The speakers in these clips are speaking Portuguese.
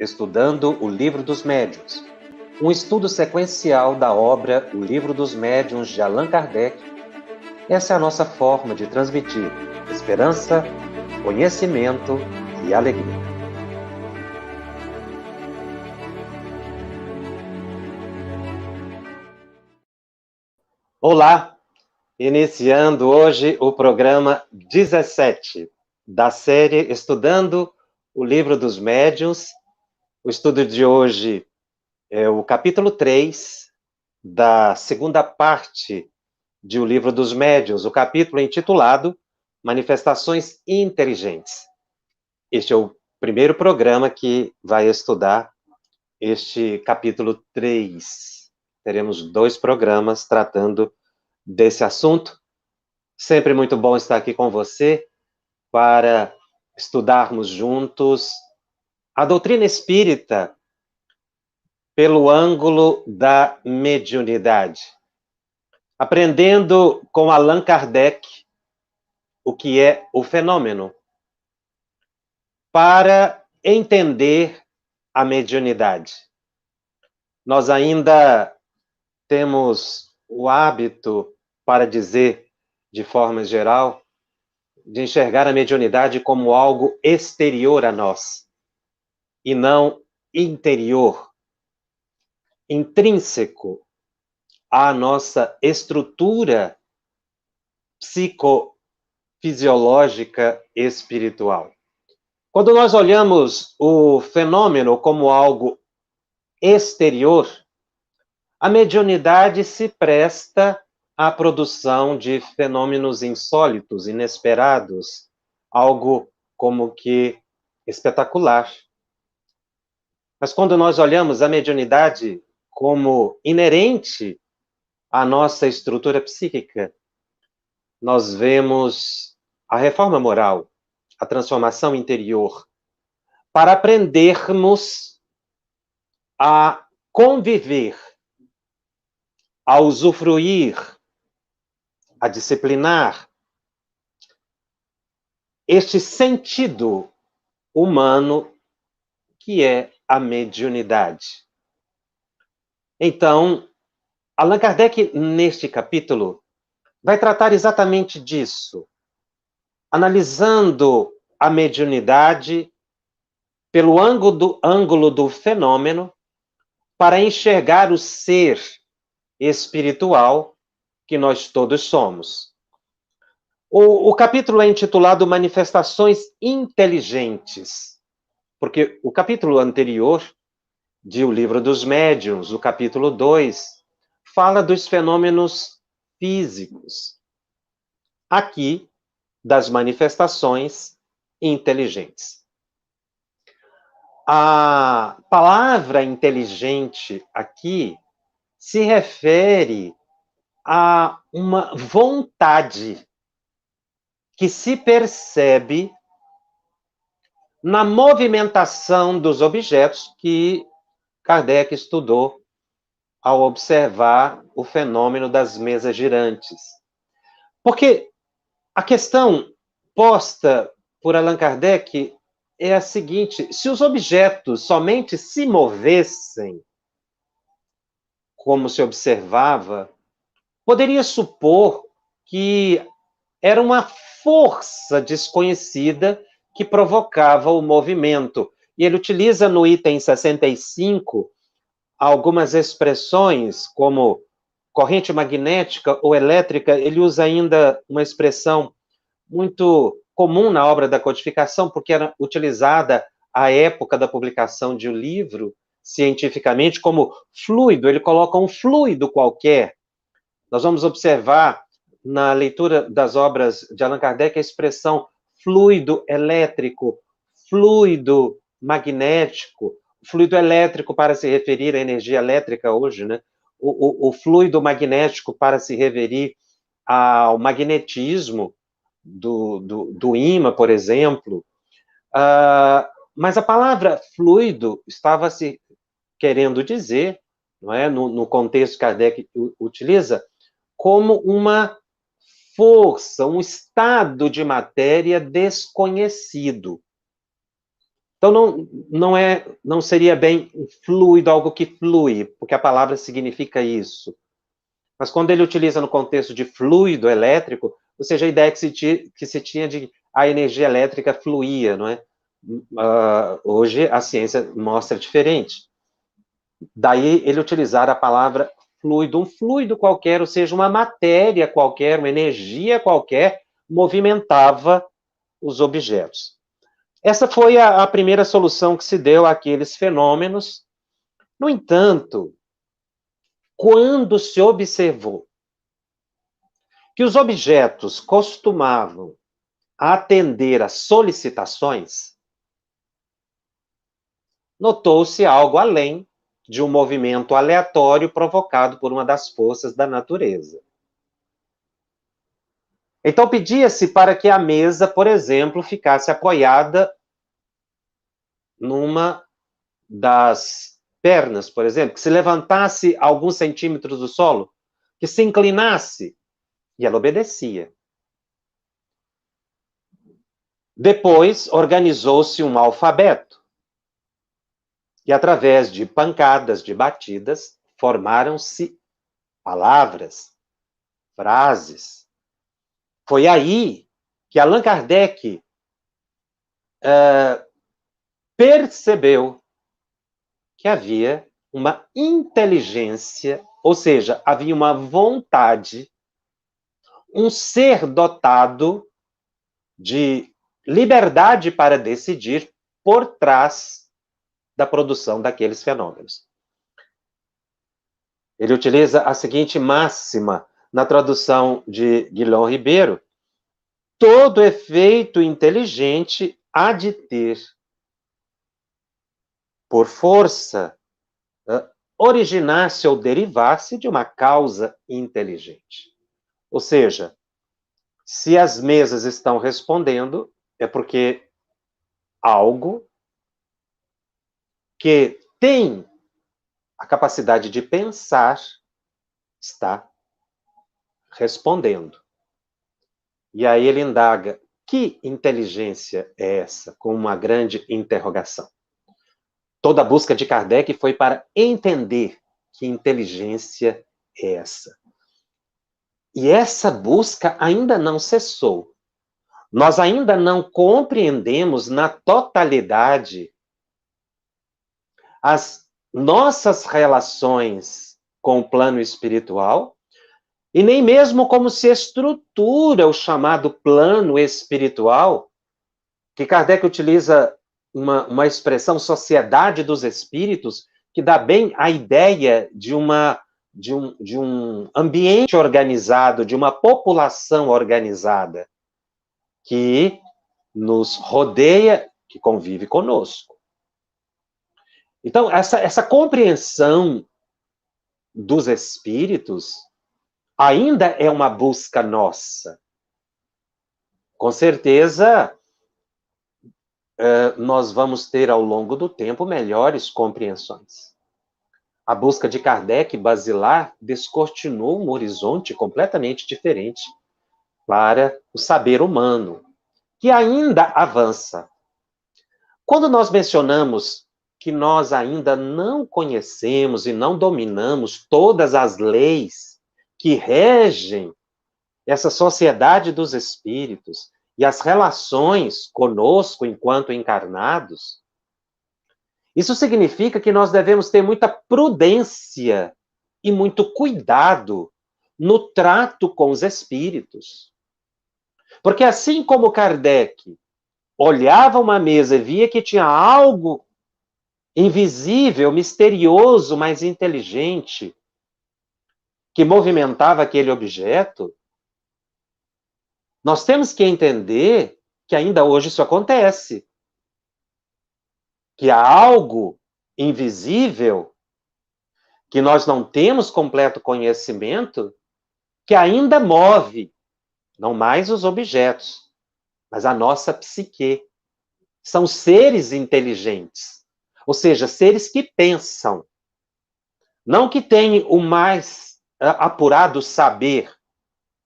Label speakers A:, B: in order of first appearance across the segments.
A: Estudando o Livro dos Médiuns, um estudo sequencial da obra O Livro dos Médiuns de Allan Kardec. Essa é a nossa forma de transmitir esperança, conhecimento e alegria. Olá! Iniciando hoje o programa 17 da série Estudando o Livro dos Médiuns. O estudo de hoje é o capítulo 3 da segunda parte de O Livro dos Médiuns, o capítulo intitulado Manifestações Inteligentes. Este é o primeiro programa que vai estudar este capítulo 3. Teremos 2 programas tratando desse assunto. Sempre muito bom estar aqui com você para estudarmos juntos a doutrina espírita pelo ângulo da mediunidade. Aprendendo com Allan Kardec o que é o fenômeno, para entender a mediunidade. Nós ainda temos o hábito, para dizer de forma geral, de enxergar a mediunidade como algo exterior a nós, e não interior, intrínseco à nossa estrutura psicofisiológica espiritual. Quando nós olhamos o fenômeno como algo exterior, a mediunidade se presta à produção de fenômenos insólitos, inesperados, algo como que espetacular. Mas quando nós olhamos a mediunidade como inerente à nossa estrutura psíquica, nós vemos a reforma moral, a transformação interior, para aprendermos a conviver, a usufruir, a disciplinar este sentido humano que é a mediunidade. Então, Allan Kardec, neste capítulo, vai tratar exatamente disso, analisando a mediunidade pelo ângulo do fenômeno, para enxergar o ser espiritual que nós todos somos. O capítulo é intitulado Manifestações Inteligentes, porque o capítulo anterior de O Livro dos Médiuns, o capítulo 2, fala dos fenômenos físicos. Aqui, das manifestações inteligentes. A palavra inteligente aqui se refere a uma vontade que se percebe na movimentação dos objetos que Kardec estudou ao observar o fenômeno das mesas girantes. Porque a questão posta por Allan Kardec é a seguinte: se os objetos somente se movessem, como se observava, poderia supor que era uma força desconhecida que provocava o movimento. E ele utiliza no item 65 algumas expressões como corrente magnética ou elétrica. Ele usa ainda uma expressão muito comum na obra da codificação, porque era utilizada à época da publicação de um livro, cientificamente, como fluido. Ele coloca um fluido qualquer. Nós vamos observar na leitura das obras de Allan Kardec a expressão fluido elétrico, fluido magnético, fluido elétrico para se referir à energia elétrica hoje, né? O fluido magnético para se referir ao magnetismo do ímã, por exemplo. Mas a palavra fluido estava se querendo dizer, não é, no contexto que Kardec utiliza, como uma força, um estado de matéria desconhecido. Então, não seria bem fluido, algo que flui, porque a palavra significa isso. Mas quando ele utiliza no contexto de fluido elétrico, ou seja, a ideia que se tinha de a energia elétrica fluía, não é? Hoje a ciência mostra diferente. Daí ele utilizar a palavra fluido, um fluido qualquer, ou seja, uma matéria qualquer, uma energia qualquer, movimentava os objetos. Essa foi a primeira solução que se deu àqueles fenômenos. No entanto, quando se observou que os objetos costumavam atender às solicitações, notou-se algo além de um movimento aleatório provocado por uma das forças da natureza. Então, pedia-se para que a mesa, por exemplo, ficasse apoiada numa das pernas, por exemplo, que se levantasse alguns centímetros do solo, que se inclinasse, e ela obedecia. Depois, organizou-se um alfabeto, e através de pancadas, de batidas, formaram-se palavras, frases. Foi aí que Allan Kardec percebeu que havia uma inteligência, ou seja, havia uma vontade, um ser dotado de liberdade para decidir por trás da produção daqueles fenômenos. Ele utiliza a seguinte máxima na tradução de Guilherme Ribeiro: todo efeito inteligente há de ter, por força, originar-se ou derivar-se de uma causa inteligente. Ou seja, se as mesas estão respondendo, é porque algo que tem a capacidade de pensar está respondendo. E aí ele indaga: que inteligência é essa? Com uma grande interrogação. Toda a busca de Kardec foi para entender que inteligência é essa. E essa busca ainda não cessou. Nós ainda não compreendemos na totalidade as nossas relações com o plano espiritual, e nem mesmo como se estrutura o chamado plano espiritual, que Kardec utiliza uma expressão sociedade dos espíritos, que dá bem a ideia de um ambiente organizado, de uma população organizada, que nos rodeia, que convive conosco. Então, essa compreensão dos espíritos ainda é uma busca nossa. Com certeza, nós vamos ter ao longo do tempo melhores compreensões. A busca de Kardec basilar descortinou um horizonte completamente diferente para o saber humano, que ainda avança. Quando nós mencionamos que nós ainda não conhecemos e não dominamos todas as leis que regem essa sociedade dos espíritos e as relações conosco enquanto encarnados, isso significa que nós devemos ter muita prudência e muito cuidado no trato com os espíritos. Porque assim como Kardec olhava uma mesa e via que tinha algo invisível, misterioso, mas inteligente, que movimentava aquele objeto, nós temos que entender que ainda hoje isso acontece. Que há algo invisível, que nós não temos completo conhecimento, que ainda move, não mais os objetos, mas a nossa psique. São seres inteligentes. Ou seja, seres que pensam. Não que tenham o mais apurado saber,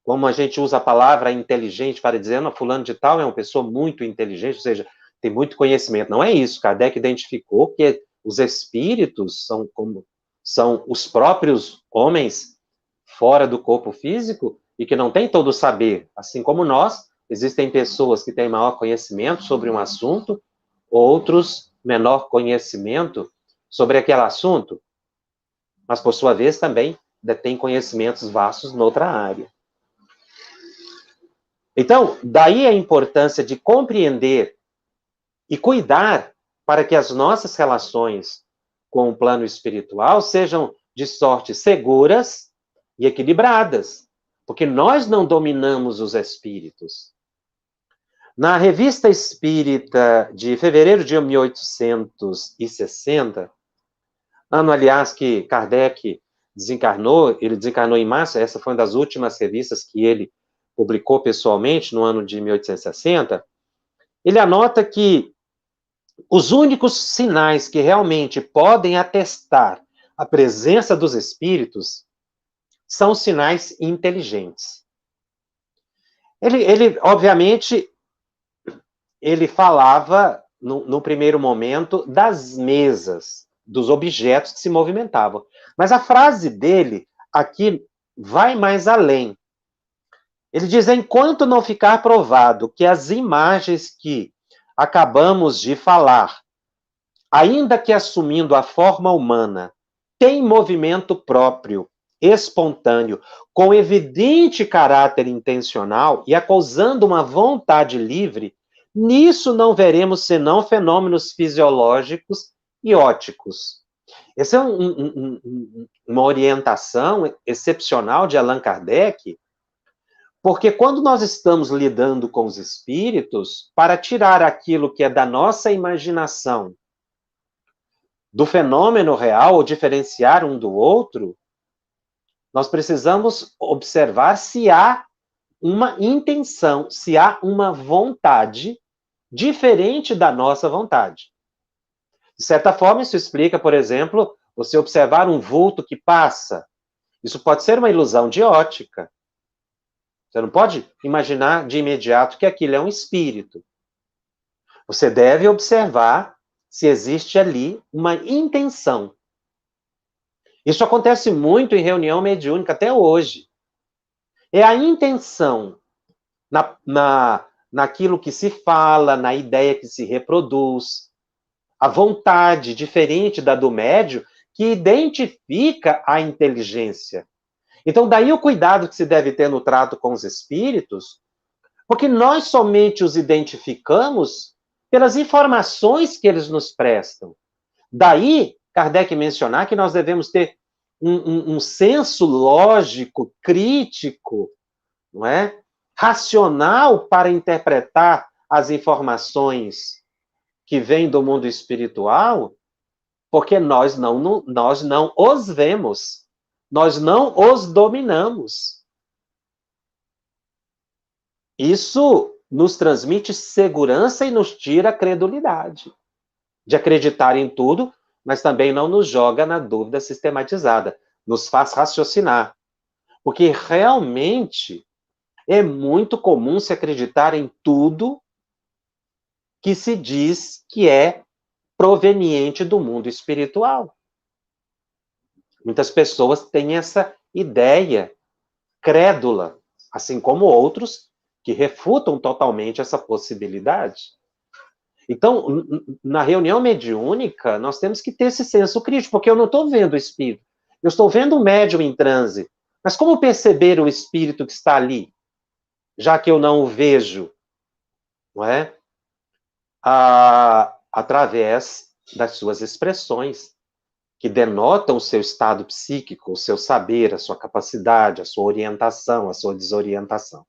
A: como a gente usa a palavra inteligente para dizer, não, fulano de tal é uma pessoa muito inteligente, ou seja, tem muito conhecimento. Não é isso. Kardec identificou que os espíritos são os próprios homens fora do corpo físico e que não têm todo o saber. Assim como nós, existem pessoas que têm maior conhecimento sobre um assunto, outros menor conhecimento sobre aquele assunto, mas, por sua vez, também detêm conhecimentos vastos noutra área. Então, daí a importância de compreender e cuidar para que as nossas relações com o plano espiritual sejam de sorte seguras e equilibradas, porque nós não dominamos os espíritos. Na Revista Espírita de fevereiro de 1860, ano, aliás, que Kardec desencarnou, ele desencarnou em março, essa foi uma das últimas revistas que ele publicou pessoalmente, no ano de 1860, ele anota que os únicos sinais que realmente podem atestar a presença dos espíritos são sinais inteligentes. Ele obviamente, ele falava, no primeiro momento, das mesas, dos objetos que se movimentavam. Mas a frase dele aqui vai mais além. Ele diz: enquanto não ficar provado que as imagens que acabamos de falar, ainda que assumindo a forma humana, têm movimento próprio, espontâneo, com evidente caráter intencional e acusando uma vontade livre, nisso não veremos senão fenômenos fisiológicos e óticos. Essa é uma orientação excepcional de Allan Kardec, porque quando nós estamos lidando com os espíritos, para tirar aquilo que é da nossa imaginação do fenômeno real, ou diferenciar um do outro, nós precisamos observar se há uma intenção, se há uma vontade diferente da nossa vontade. De certa forma, isso explica, por exemplo, você observar um vulto que passa. Isso pode ser uma ilusão de ótica. Você não pode imaginar de imediato que aquilo é um espírito. Você deve observar se existe ali uma intenção. Isso acontece muito em reunião mediúnica até hoje. É a intenção naquilo que se fala, na ideia que se reproduz, a vontade diferente da do médium que identifica a inteligência. Então, daí o cuidado que se deve ter no trato com os espíritos, porque nós somente os identificamos pelas informações que eles nos prestam. Daí, Kardec mencionar que nós devemos ter um senso lógico, crítico, não é? Racional para interpretar as informações que vêm do mundo espiritual, porque nós não os vemos, nós não os dominamos. Isso nos transmite segurança e nos tira a credulidade de acreditar em tudo, mas também não nos joga na dúvida sistematizada, nos faz raciocinar. Porque realmente é muito comum se acreditar em tudo que se diz que é proveniente do mundo espiritual. Muitas pessoas têm essa ideia crédula, assim como outros que refutam totalmente essa possibilidade. Então, na reunião mediúnica, nós temos que ter esse senso crítico, porque eu não estou vendo o espírito, eu estou vendo o médium em transe. Mas como perceber o espírito que está ali, já que eu não o vejo, não é? Através das suas expressões, que denotam o seu estado psíquico, o seu saber, a sua capacidade, a sua orientação, a sua desorientação.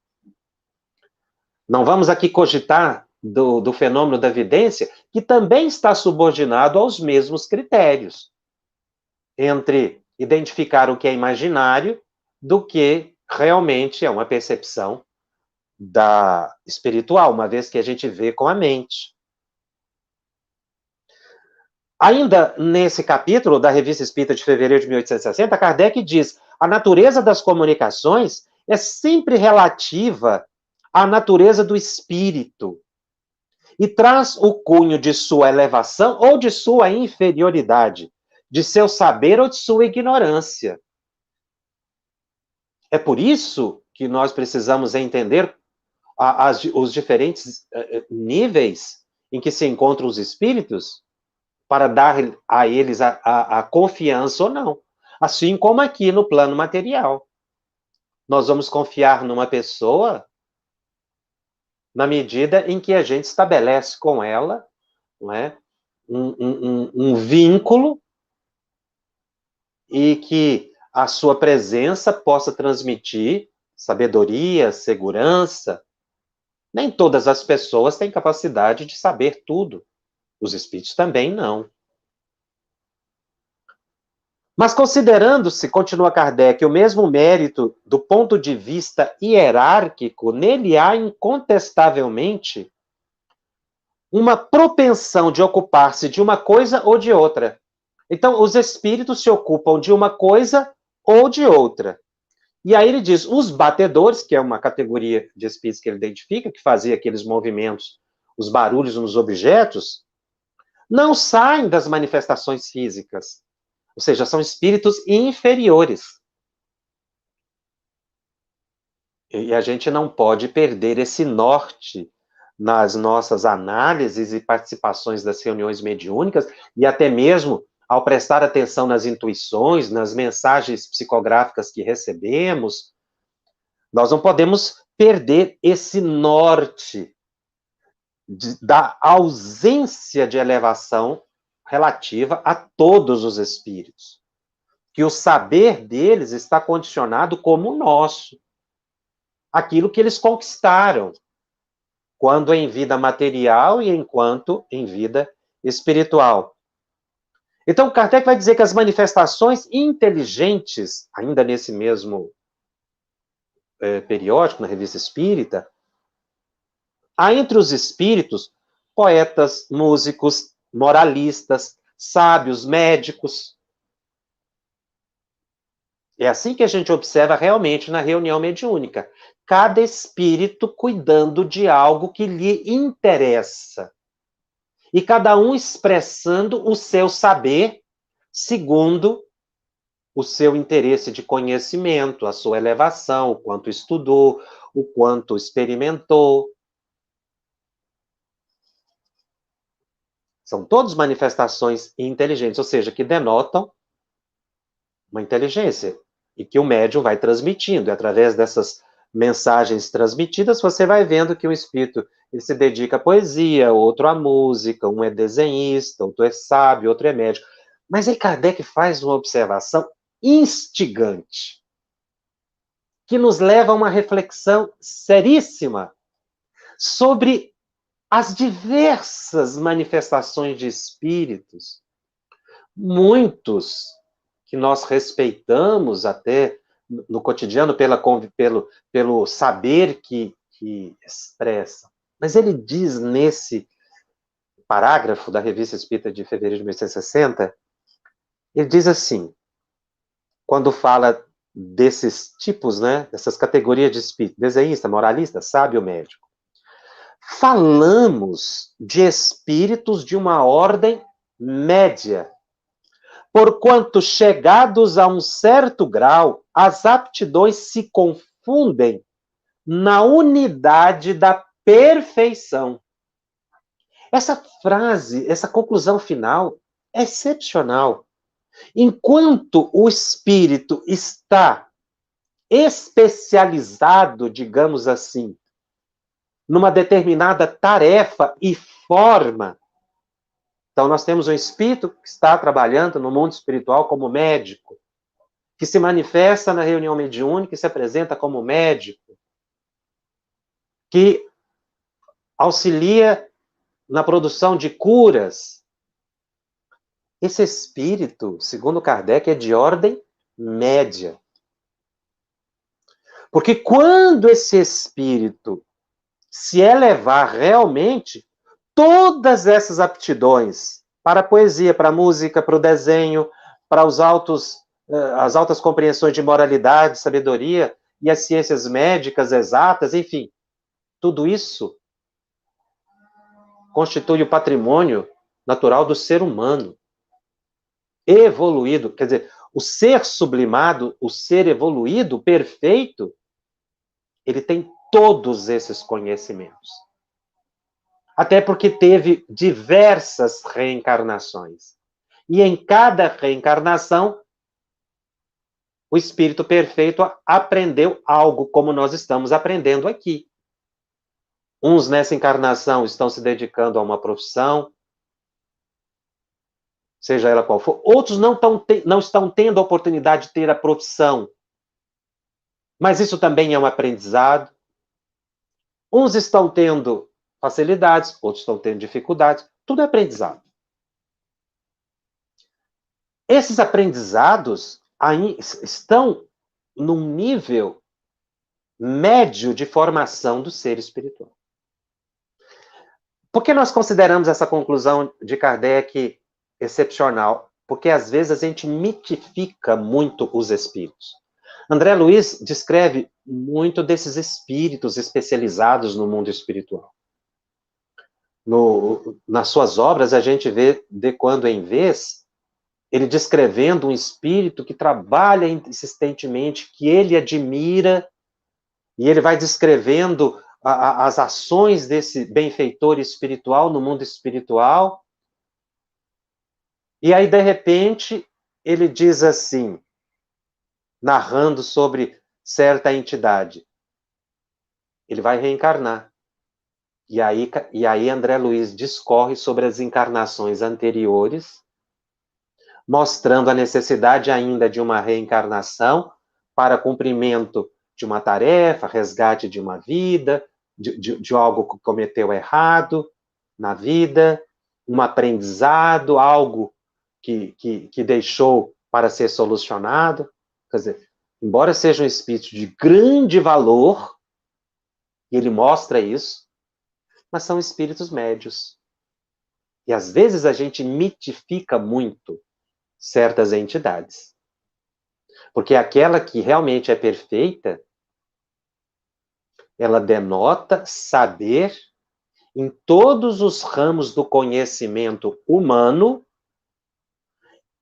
A: Não vamos aqui cogitar do fenômeno da vidência, que também está subordinado aos mesmos critérios, entre identificar o que é imaginário do que realmente é uma percepção espiritual, uma vez que a gente vê com a mente. Ainda nesse capítulo da Revista Espírita de fevereiro de 1860, Kardec diz: a natureza das comunicações é sempre relativa à natureza do espírito. e traz o cunho de sua elevação ou de sua inferioridade, de seu saber ou de sua ignorância. É por isso que nós precisamos entender os diferentes níveis em que se encontram os espíritos para dar a eles a confiança ou não. Assim como aqui no plano material. Nós vamos confiar numa pessoa na medida em que a gente estabelece com ela, não é, um vínculo e que a sua presença possa transmitir sabedoria, segurança. Nem todas as pessoas têm capacidade de saber tudo. Os espíritos também não. Mas considerando-se, continua Kardec, o mesmo mérito do ponto de vista hierárquico, nele há incontestavelmente uma propensão de ocupar-se de uma coisa ou de outra. Então, os espíritos se ocupam de uma coisa ou de outra. E aí ele diz, os batedores, que é uma categoria de espíritos que ele identifica, que fazia aqueles movimentos, os barulhos nos objetos, não saem das manifestações físicas. Ou seja, são espíritos inferiores. E a gente não pode perder esse norte nas nossas análises e participações das reuniões mediúnicas, e até mesmo ao prestar atenção nas intuições, nas mensagens psicográficas que recebemos, nós não podemos perder esse norte da ausência de elevação relativa a todos os espíritos. Que o saber deles está condicionado como o nosso. Aquilo que eles conquistaram, quando em vida material e enquanto em vida espiritual. Então, Kardec vai dizer que as manifestações inteligentes, ainda nesse mesmo periódico, na Revista Espírita, há entre os espíritos poetas, músicos, moralistas, sábios, médicos. É assim que a gente observa realmente na reunião mediúnica. Cada espírito cuidando de algo que lhe interessa. E cada um expressando o seu saber segundo o seu interesse de conhecimento, a sua elevação, o quanto estudou, o quanto experimentou. São todas manifestações inteligentes, ou seja, que denotam uma inteligência e que o médium vai transmitindo. E através dessas mensagens transmitidas, você vai vendo que o espírito ele se dedica à poesia, outro à música, um é desenhista, outro é sábio, outro é médico. Mas aí Kardec faz uma observação instigante, que nos leva a uma reflexão seríssima sobre as diversas manifestações de espíritos, muitos que nós respeitamos até no cotidiano pelo saber que expressa. Mas ele diz nesse parágrafo da Revista Espírita de fevereiro de 1960, ele diz assim, quando fala desses tipos, né, dessas categorias de espírito, desenhista, moralista, sábio, médico. Falamos de espíritos de uma ordem média, porquanto chegados a um certo grau, as aptidões se confundem na unidade da perfeição. Essa frase, essa conclusão final é excepcional. Enquanto o espírito está especializado, digamos assim, numa determinada tarefa e forma. Então, nós temos um espírito que está trabalhando no mundo espiritual como médico, que se manifesta na reunião mediúnica e se apresenta como médico, que auxilia na produção de curas. Esse espírito, segundo Kardec, é de ordem média. Porque quando esse espírito se elevar realmente, todas essas aptidões para a poesia, para a música, para o desenho, para as altas compreensões de moralidade, sabedoria e as ciências médicas exatas, enfim, tudo isso constitui o patrimônio natural do ser humano. Evoluído, quer dizer, o ser sublimado, o ser evoluído, perfeito, ele tem todos esses conhecimentos. Até porque teve diversas reencarnações. E em cada reencarnação, o espírito perfeito aprendeu algo, como nós estamos aprendendo aqui. Uns nessa encarnação estão se dedicando a uma profissão, seja ela qual for. Outros não estão tendo a oportunidade de ter a profissão. Mas isso também é um aprendizado. Uns estão tendo facilidades, outros estão tendo dificuldades. Tudo é aprendizado. Esses aprendizados estão num nível médio de formação do ser espiritual. Por que nós consideramos essa conclusão de Kardec excepcional? Porque às vezes a gente mitifica muito os espíritos. André Luiz descreve muito desses espíritos especializados no mundo espiritual. Nas suas obras, a gente vê, de quando em vez, ele descrevendo um espírito que trabalha insistentemente, que ele admira, e ele vai descrevendo as ações desse benfeitor espiritual no mundo espiritual. E aí, de repente, ele diz assim, narrando sobre certa entidade. Ele vai reencarnar. E aí André Luiz discorre sobre as encarnações anteriores, mostrando a necessidade ainda de uma reencarnação para cumprimento de uma tarefa, resgate de uma vida, de algo que cometeu errado na vida, um aprendizado, algo que deixou para ser solucionado. Quer dizer, embora seja um espírito de grande valor, e ele mostra isso, mas são espíritos médios. E às vezes a gente mitifica muito certas entidades. Porque aquela que realmente é perfeita, ela denota saber em todos os ramos do conhecimento humano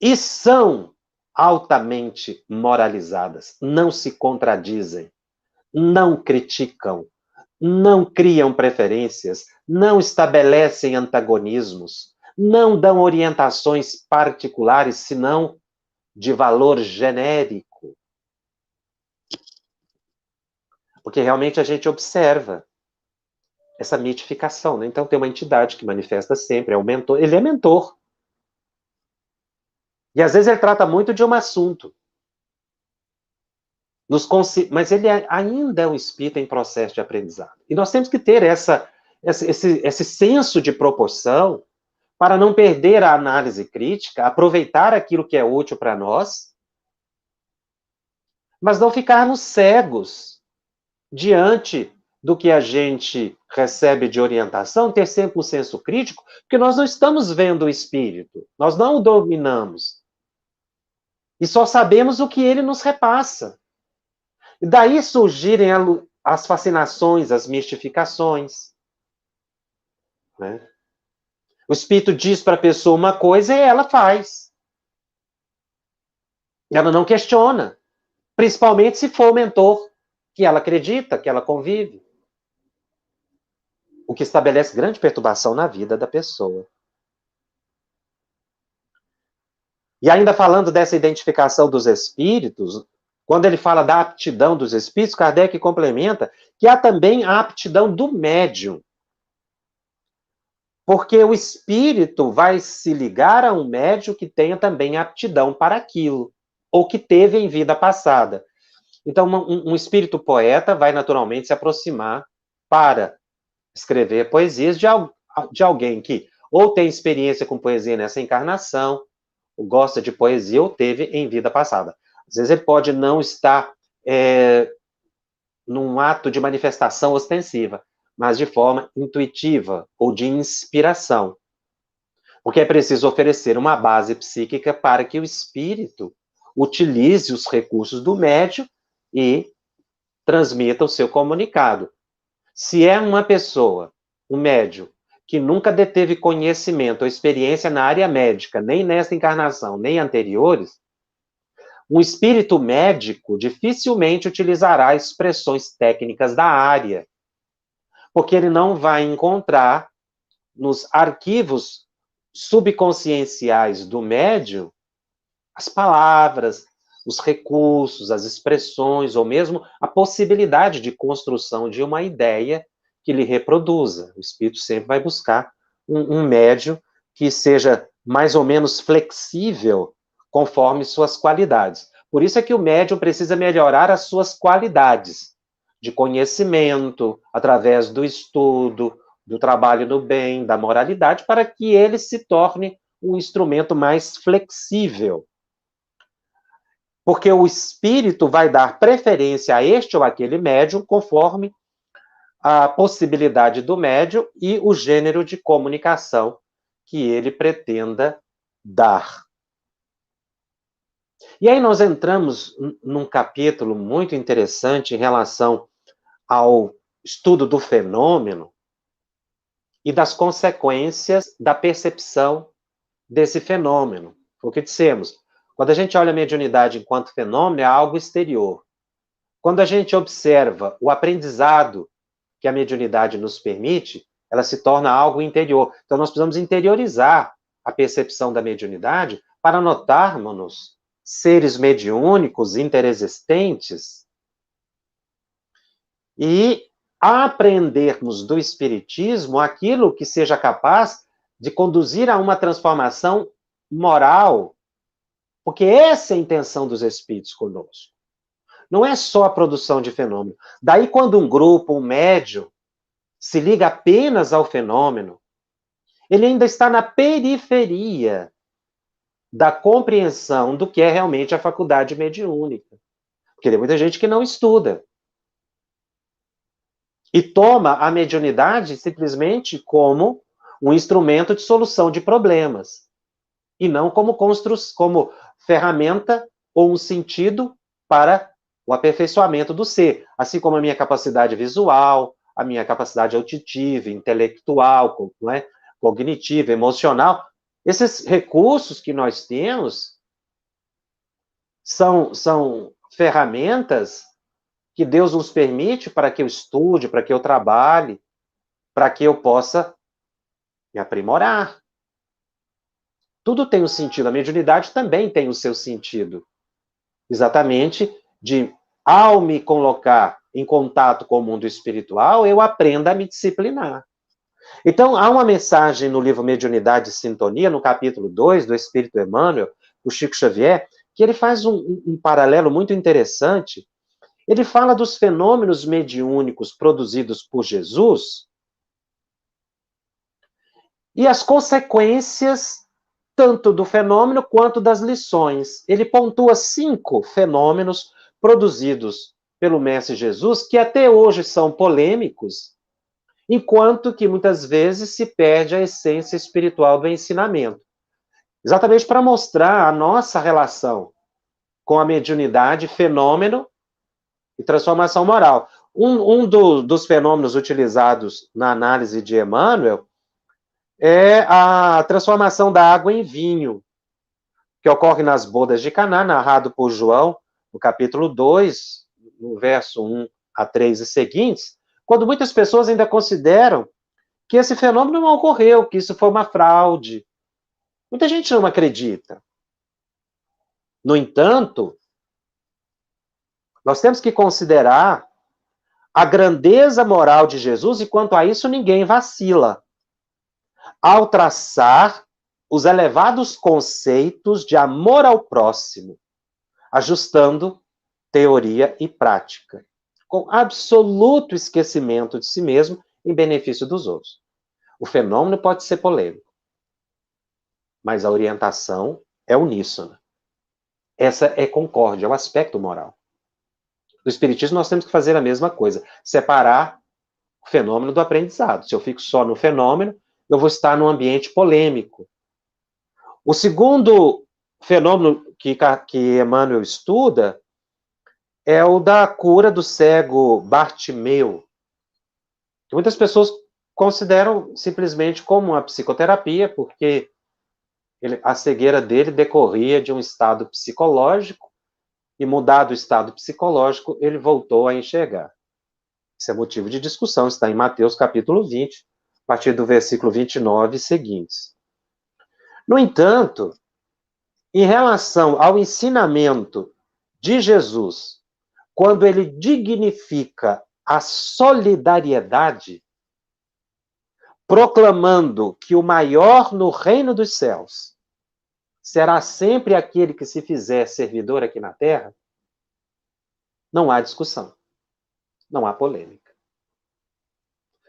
A: e são altamente moralizadas, não se contradizem, não criticam, não criam preferências, não estabelecem antagonismos, não dão orientações particulares, senão de valor genérico. Porque realmente a gente observa essa mitificação, né? Então tem uma entidade que manifesta sempre, é o mentor, ele é mentor. E às vezes ele trata muito de um assunto. Mas ele ainda é um espírito em processo de aprendizado. E nós temos que ter esse senso de proporção para não perder a análise crítica, aproveitar aquilo que é útil para nós, mas não ficarmos cegos diante do que a gente recebe de orientação, ter sempre um senso crítico, porque nós não estamos vendo o espírito, nós não o dominamos. E só sabemos o que ele nos repassa. E daí surgirem as fascinações, as mistificações. Né? O espírito diz para a pessoa uma coisa e ela faz. Ela não questiona. Principalmente se for o mentor que ela acredita, que ela convive. O que estabelece grande perturbação na vida da pessoa. E ainda falando dessa identificação dos espíritos, quando ele fala da aptidão dos espíritos, Kardec complementa que há também a aptidão do médium. Porque o espírito vai se ligar a um médium que tenha também aptidão para aquilo, ou que teve em vida passada. Então, um espírito poeta vai naturalmente se aproximar para escrever poesias de alguém que ou tem experiência com poesia nessa encarnação, ou gosta de poesia, ou teve em vida passada. Às vezes ele pode não estar num ato de manifestação ostensiva, mas de forma intuitiva ou de inspiração. Porque é preciso oferecer uma base psíquica para que o espírito utilize os recursos do médium e transmita o seu comunicado. Se é uma pessoa, um médium, que nunca deteve conhecimento ou experiência na área médica, nem nesta encarnação, nem anteriores, um espírito médico dificilmente utilizará expressões técnicas da área, porque ele não vai encontrar nos arquivos subconscienciais do médium as palavras, os recursos, as expressões, ou mesmo a possibilidade de construção de uma ideia que lhe reproduza. O espírito sempre vai buscar um médium que seja mais ou menos flexível conforme suas qualidades. Por isso é que o médium precisa melhorar as suas qualidades de conhecimento, através do estudo, do trabalho no bem, da moralidade, para que ele se torne um instrumento mais flexível. Porque o espírito vai dar preferência a este ou aquele médium conforme a possibilidade do médium e o gênero de comunicação que ele pretenda dar. E aí nós entramos num capítulo muito interessante em relação ao estudo do fenômeno e das consequências da percepção desse fenômeno. Foi o que dissemos. Quando a gente olha a mediunidade enquanto fenômeno, é algo exterior. Quando a gente observa o aprendizado que a mediunidade nos permite, ela se torna algo interior. Então, nós precisamos interiorizar a percepção da mediunidade para notarmos seres mediúnicos, interexistentes, e aprendermos do Espiritismo aquilo que seja capaz de conduzir a uma transformação moral, porque essa é a intenção dos Espíritos conosco. Não é só a produção de fenômeno. Daí, quando um grupo, um médium, se liga apenas ao fenômeno, ele ainda está na periferia da compreensão do que é realmente a faculdade mediúnica. Porque tem muita gente que não estuda. E toma a mediunidade simplesmente como um instrumento de solução de problemas. E não como ferramenta ou um sentido para o aperfeiçoamento do ser. Assim como a minha capacidade visual, a minha capacidade auditiva, intelectual, não é? Cognitiva, emocional. Esses recursos que nós temos são ferramentas que Deus nos permite para que eu estude, para que eu trabalhe, para que eu possa me aprimorar. Tudo tem um sentido. A mediunidade também tem o seu sentido. Exatamente de, ao me colocar em contato com o mundo espiritual, eu aprendo a me disciplinar. Então, há uma mensagem no livro Mediunidade e Sintonia, no capítulo 2, do Espírito Emmanuel, o Chico Xavier, que ele faz um paralelo muito interessante. Ele fala dos fenômenos mediúnicos produzidos por Jesus e as consequências tanto do fenômeno quanto das lições. Ele pontua 5 fenômenos produzidos pelo Mestre Jesus que até hoje são polêmicos, enquanto que muitas vezes se perde a essência espiritual do ensinamento. Exatamente para mostrar a nossa relação com a mediunidade, fenômeno e transformação moral. Dos fenômenos utilizados na análise de Emmanuel é a transformação da água em vinho, que ocorre nas bodas de Caná, narrado por João, no capítulo 2, no verso 1 a 3 e seguintes, quando muitas pessoas ainda consideram que esse fenômeno não ocorreu, que isso foi uma fraude. Muita gente não acredita. No entanto, nós temos que considerar a grandeza moral de Jesus, e quanto a isso ninguém vacila, ao traçar os elevados conceitos de amor ao próximo, ajustando teoria e prática, com absoluto esquecimento de si mesmo em benefício dos outros. O fenômeno pode ser polêmico, mas a orientação é uníssona. Essa é concórdia, é o aspecto moral. No Espiritismo, nós temos que fazer a mesma coisa, separar o fenômeno do aprendizado. Se eu fico só no fenômeno, eu vou estar num ambiente polêmico. O segundo fenômeno que Emmanuel estuda é o da cura do cego Bartimeu. Muitas pessoas consideram simplesmente como uma psicoterapia, porque a cegueira dele decorria de um estado psicológico, e mudado o estado psicológico, ele voltou a enxergar. Isso é motivo de discussão, está em Mateus capítulo 20, a partir do versículo 29 e seguintes. No entanto, em relação ao ensinamento de Jesus, quando ele dignifica a solidariedade, proclamando que o maior no reino dos céus será sempre aquele que se fizer servidor aqui na terra, não há discussão, não há polêmica.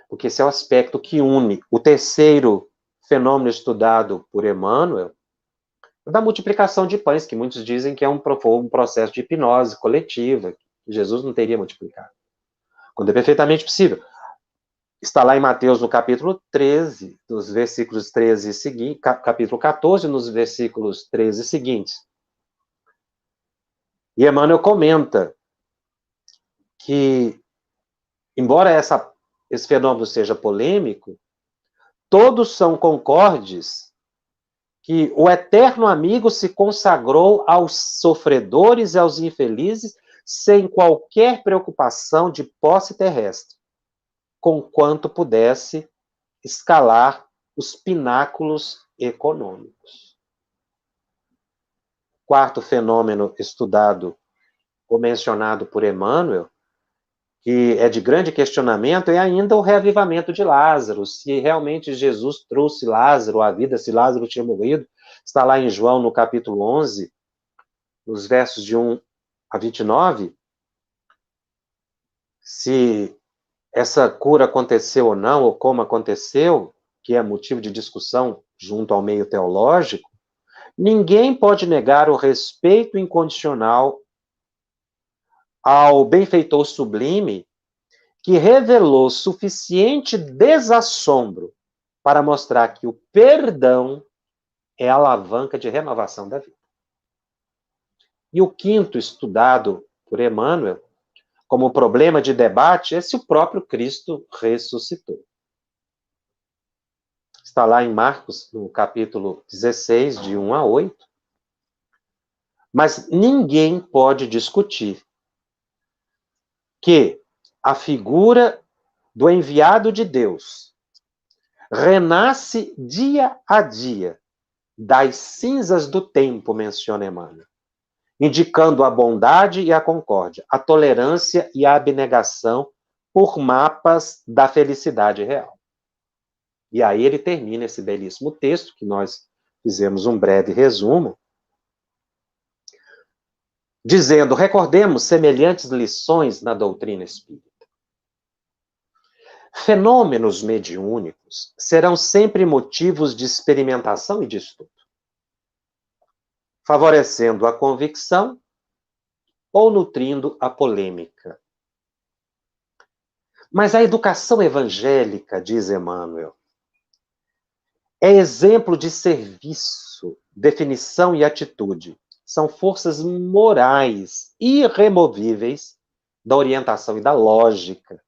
A: Porque esse é o aspecto que une o terceiro fenômeno estudado por Emmanuel, da multiplicação de pães, que muitos dizem que é um processo de hipnose coletiva, que Jesus não teria multiplicado. Quando é perfeitamente possível. Está lá em Mateus, no capítulo 13, nos versículos 13 seguintes, capítulo 14, nos versículos 13 seguintes. E Emmanuel comenta que, embora esse fenômeno seja polêmico, todos são concordes que o eterno amigo se consagrou aos sofredores e aos infelizes sem qualquer preocupação de posse terrestre, conquanto pudesse escalar os pináculos econômicos. Quarto fenômeno estudado ou mencionado por Emmanuel, que é de grande questionamento, é ainda o reavivamento de Lázaro, se realmente Jesus trouxe Lázaro à vida, se Lázaro tinha morrido. Está lá em João, no capítulo 11, nos versos de 1 a 29, se essa cura aconteceu ou não, ou como aconteceu, que é motivo de discussão junto ao meio teológico, ninguém pode negar o respeito incondicional ao benfeitor sublime que revelou suficiente desassombro para mostrar que o perdão é a alavanca de renovação da vida. E o quinto, estudado por Emmanuel, como problema de debate, é se o próprio Cristo ressuscitou. Está lá em Marcos, no capítulo 16, de 1 a 8. Mas ninguém pode discutir que a figura do enviado de Deus renasce dia a dia das cinzas do tempo, menciona Emmanuel, indicando a bondade e a concórdia, a tolerância e a abnegação por mapas da felicidade real. E aí ele termina esse belíssimo texto, que nós fizemos um breve resumo, dizendo: recordemos semelhantes lições na doutrina espírita. Fenômenos mediúnicos serão sempre motivos de experimentação e de estudo, favorecendo a convicção ou nutrindo a polêmica. Mas a educação evangélica, diz Emmanuel, é exemplo de serviço, definição e atitude. São forças morais irremovíveis da orientação e da lógica,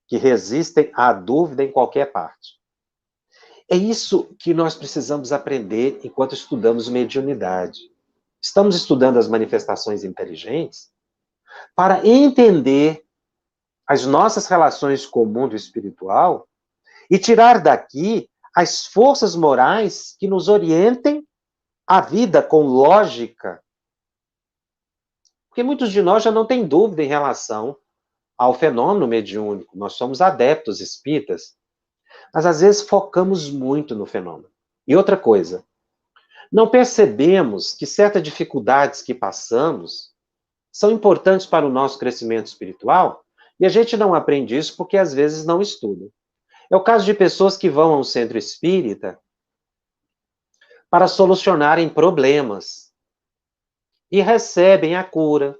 A: que resistem à dúvida em qualquer parte. É isso que nós precisamos aprender enquanto estudamos mediunidade. Estamos estudando as manifestações inteligentes para entender as nossas relações com o mundo espiritual e tirar daqui as forças morais que nos orientem a vida com lógica. Porque muitos de nós já não têm dúvida em relação ao fenômeno mediúnico. Nós somos adeptos espíritas, mas às vezes focamos muito no fenômeno. E outra coisa, não percebemos que certas dificuldades que passamos são importantes para o nosso crescimento espiritual e a gente não aprende isso porque às vezes não estuda. É o caso de pessoas que vão a um centro espírita para solucionarem problemas e recebem a cura,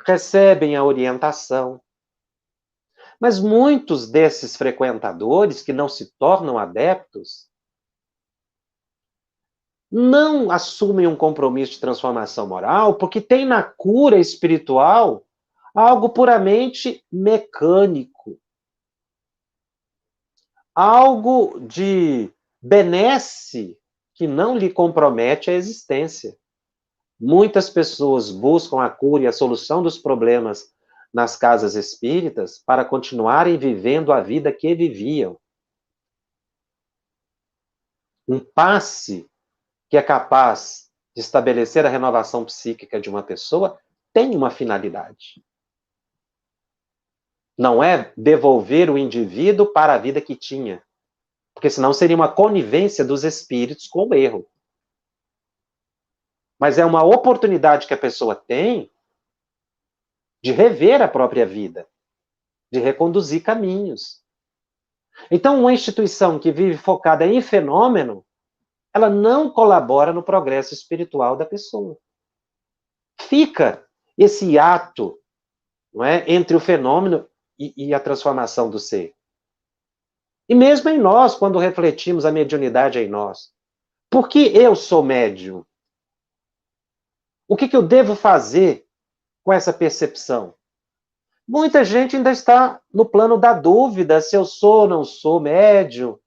A: recebem a orientação. Mas muitos desses frequentadores que não se tornam adeptos não assumem um compromisso de transformação moral porque tem na cura espiritual algo puramente mecânico, algo de benesse que não lhe compromete a existência. Muitas pessoas buscam a cura e a solução dos problemas nas casas espíritas para continuarem vivendo a vida que viviam. Um passe que é capaz de estabelecer a renovação psíquica de uma pessoa tem uma finalidade. Não é devolver o indivíduo para a vida que tinha, porque senão seria uma conivência dos espíritos com o erro. Mas é uma oportunidade que a pessoa tem de rever a própria vida, de reconduzir caminhos. Então, uma instituição que vive focada em fenômeno, ela não colabora no progresso espiritual da pessoa. Fica esse ato, não é, entre o fenômeno e a transformação do ser. E mesmo em nós, quando refletimos a mediunidade em nós. Por que eu sou médium? O que eu devo fazer com essa percepção? Muita gente ainda está no plano da dúvida se eu sou ou não sou médium,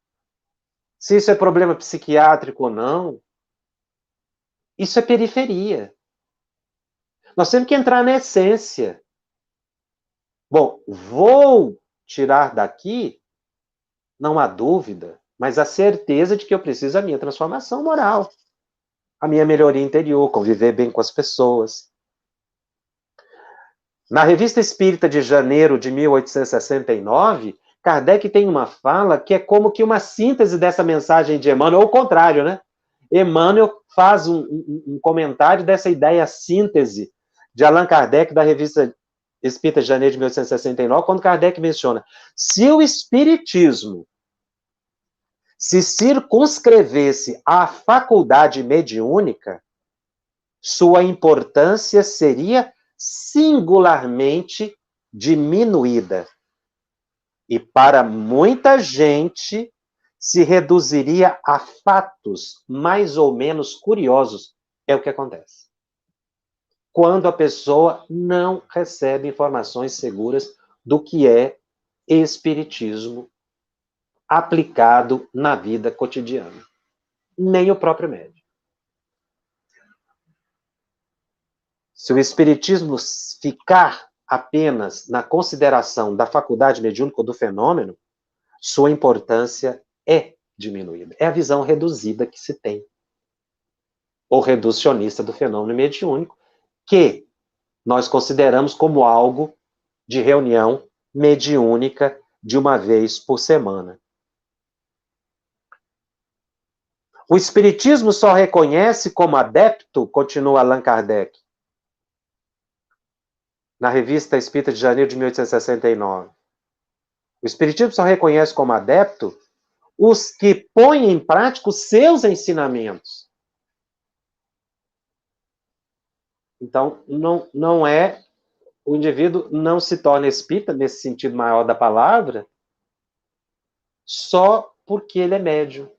A: se isso é problema psiquiátrico ou não. Isso é periferia. Nós temos que entrar na essência. Bom, vou tirar daqui, não há dúvida, mas a certeza de que eu preciso da minha transformação moral, a minha melhoria interior, conviver bem com as pessoas. Na Revista Espírita de janeiro de 1869, Kardec tem uma fala que é como que uma síntese dessa mensagem de Emmanuel, ou o contrário, né? Emmanuel faz um comentário dessa ideia síntese de Allan Kardec da Revista Espírita de janeiro de 1869, quando Kardec menciona: se o Espiritismo se circunscrevesse à faculdade mediúnica, sua importância seria singularmente diminuída. E para muita gente se reduziria a fatos mais ou menos curiosos. É o que acontece. Quando a pessoa não recebe informações seguras do que é espiritismo aplicado na vida cotidiana. Nem o próprio médium. Se o espiritismo ficar apenas na consideração da faculdade mediúnica ou do fenômeno, sua importância é diminuída. É a visão reduzida que se tem, ou reducionista do fenômeno mediúnico, que nós consideramos como algo de reunião mediúnica de uma vez por semana. O espiritismo só reconhece como adepto, continua Allan Kardec, na Revista Espírita de janeiro de 1869. O espiritismo só reconhece como adepto os que põem em prática os seus ensinamentos. Então, não é, o indivíduo não se torna espírita, nesse sentido maior da palavra, só porque ele é médium.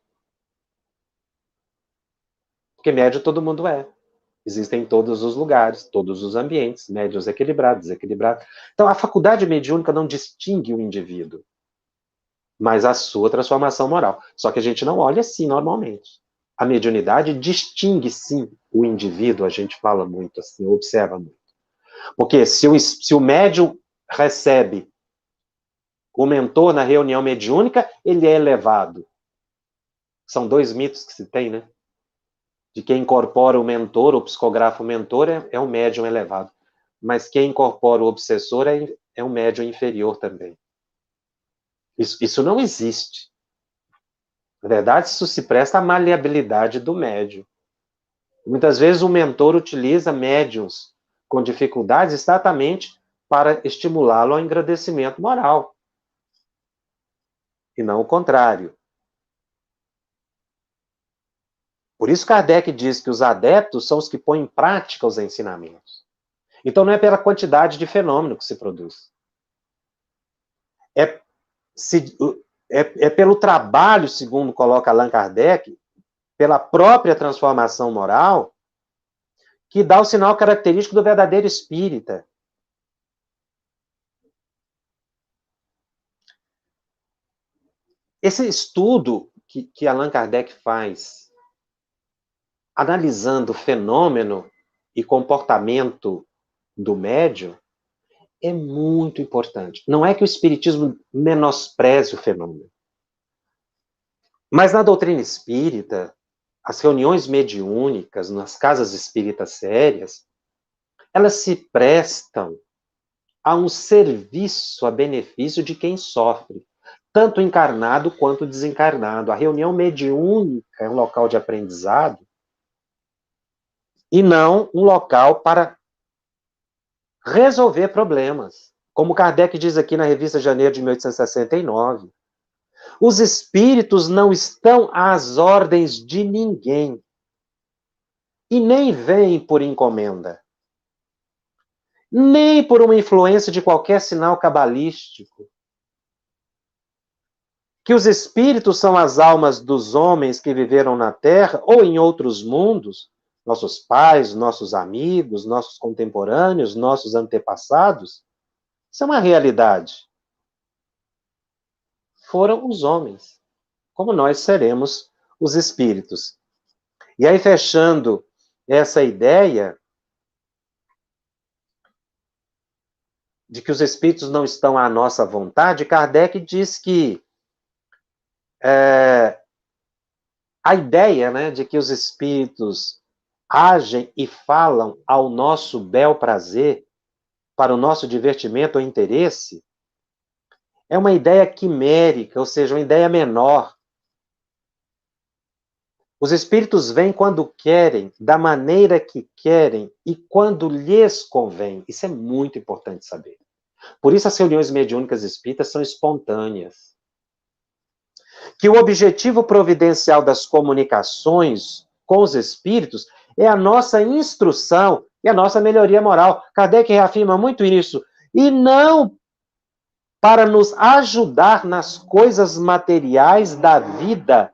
A: Porque médium todo mundo é. Existem em todos os lugares, todos os ambientes, médiuns equilibrados, desequilibrados. Então, a faculdade mediúnica não distingue o indivíduo, mas a sua transformação moral. Só que a gente não olha assim normalmente. A mediunidade distingue, sim, o indivíduo, a gente fala muito assim, observa muito. Porque se o médium recebe o mentor na reunião mediúnica, ele é elevado. São dois mitos que se tem, né? De quem incorpora o mentor, o psicografa o mentor, é um médium elevado. Mas quem incorpora o obsessor é um médium inferior também. Isso não existe. Na verdade, isso se presta à maleabilidade do médium. Muitas vezes o mentor utiliza médiums com dificuldades exatamente para estimulá-lo ao engrandecimento moral. E não o contrário. Por isso Kardec diz que os adeptos são os que põem em prática os ensinamentos. Então não é pela quantidade de fenômeno que se produz. É pelo trabalho, segundo coloca Allan Kardec, pela própria transformação moral, que dá o sinal característico do verdadeiro espírita. Esse estudo que Allan Kardec faz, analisando o fenômeno e comportamento do médium, é muito importante. Não é que o espiritismo menospreze o fenômeno, mas na doutrina espírita, as reuniões mediúnicas nas casas espíritas sérias, elas se prestam a um serviço a benefício de quem sofre, tanto encarnado quanto desencarnado. A reunião mediúnica é um local de aprendizado e não um local para resolver problemas. Como Kardec diz aqui na revista Janeiro de 1869, os espíritos não estão às ordens de ninguém e nem vêm por encomenda, nem por uma influência de qualquer sinal cabalístico. Que os espíritos são as almas dos homens que viveram na Terra ou em outros mundos, nossos pais, nossos amigos, nossos contemporâneos, nossos antepassados, isso é uma realidade. Foram os homens, como nós seremos os espíritos. E aí, fechando essa ideia de que os espíritos não estão à nossa vontade, Kardec diz que a ideia, né, de que os espíritos agem e falam ao nosso bel prazer, para o nosso divertimento ou interesse, é uma ideia quimérica, ou seja, uma ideia menor. Os espíritos vêm quando querem, da maneira que querem e quando lhes convém. Isso é muito importante saber. Por isso as reuniões mediúnicas espíritas são espontâneas. Que o objetivo providencial das comunicações com os espíritos é a nossa instrução e a nossa melhoria moral. Kardec reafirma muito isso. E não para nos ajudar nas coisas materiais da vida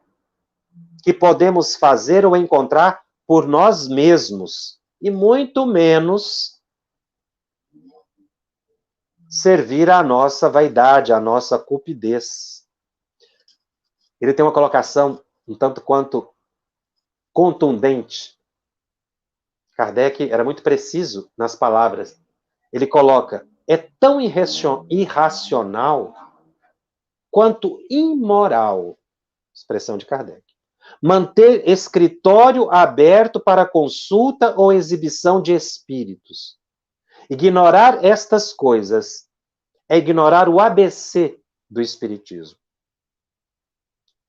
A: que podemos fazer ou encontrar por nós mesmos. E muito menos servir à nossa vaidade, à nossa cupidez. Ele tem uma colocação um tanto quanto contundente. Kardec era muito preciso nas palavras. Ele coloca, é tão irracional quanto imoral, expressão de Kardec, manter escritório aberto para consulta ou exibição de espíritos. Ignorar estas coisas é ignorar o ABC do espiritismo.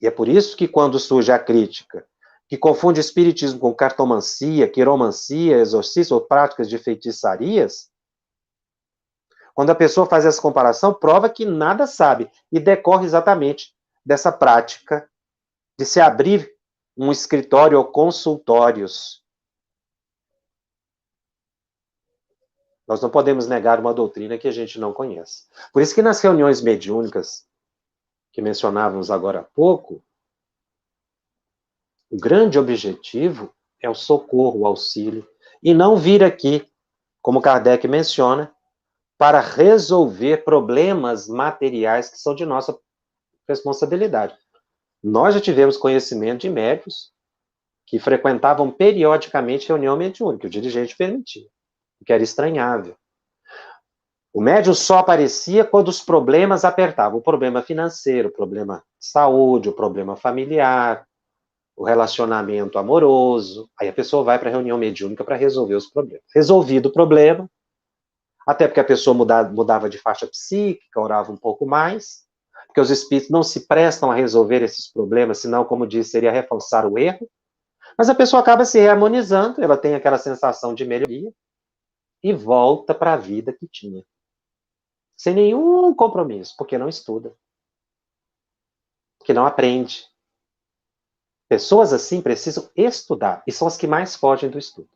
A: E é por isso que quando surge a crítica, que confunde espiritismo com cartomancia, quiromancia, exorcismo ou práticas de feitiçarias, quando a pessoa faz essa comparação, prova que nada sabe e decorre exatamente dessa prática de se abrir um escritório ou consultórios. Nós não podemos negar uma doutrina que a gente não conhece. Por isso que nas reuniões mediúnicas, que mencionávamos agora há pouco, o grande objetivo é o socorro, o auxílio, e não vir aqui, como Kardec menciona, para resolver problemas materiais que são de nossa responsabilidade. Nós já tivemos conhecimento de médicos que frequentavam periodicamente reunião mediúnica, o dirigente permitia, o que era estranhável. O médium só aparecia quando os problemas apertavam, o problema financeiro, o problema de saúde, o problema familiar, o relacionamento amoroso. Aí a pessoa vai para a reunião mediúnica para resolver os problemas. Resolvido o problema, até porque a pessoa mudava de faixa psíquica, orava um pouco mais, porque os espíritos não se prestam a resolver esses problemas, senão, como disse, seria reforçar o erro. Mas a pessoa acaba se reharmonizando, ela tem aquela sensação de melhoria e volta para a vida que tinha. Sem nenhum compromisso, porque não estuda. Porque não aprende. Pessoas assim precisam estudar, e são as que mais fogem do estudo.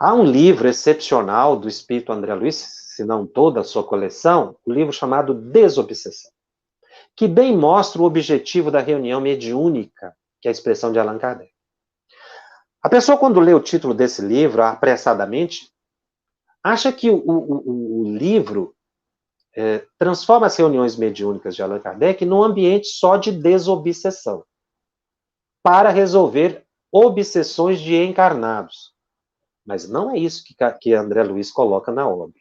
A: Há um livro excepcional do espírito André Luiz, se não toda a sua coleção, um livro chamado Desobsessão, que bem mostra o objetivo da reunião mediúnica, que é a expressão de Allan Kardec. A pessoa, quando lê o título desse livro, apressadamente, acha que o livro transforma as reuniões mediúnicas de Allan Kardec num ambiente só de desobsessão, para resolver obsessões de encarnados. Mas não é isso que André Luiz coloca na obra.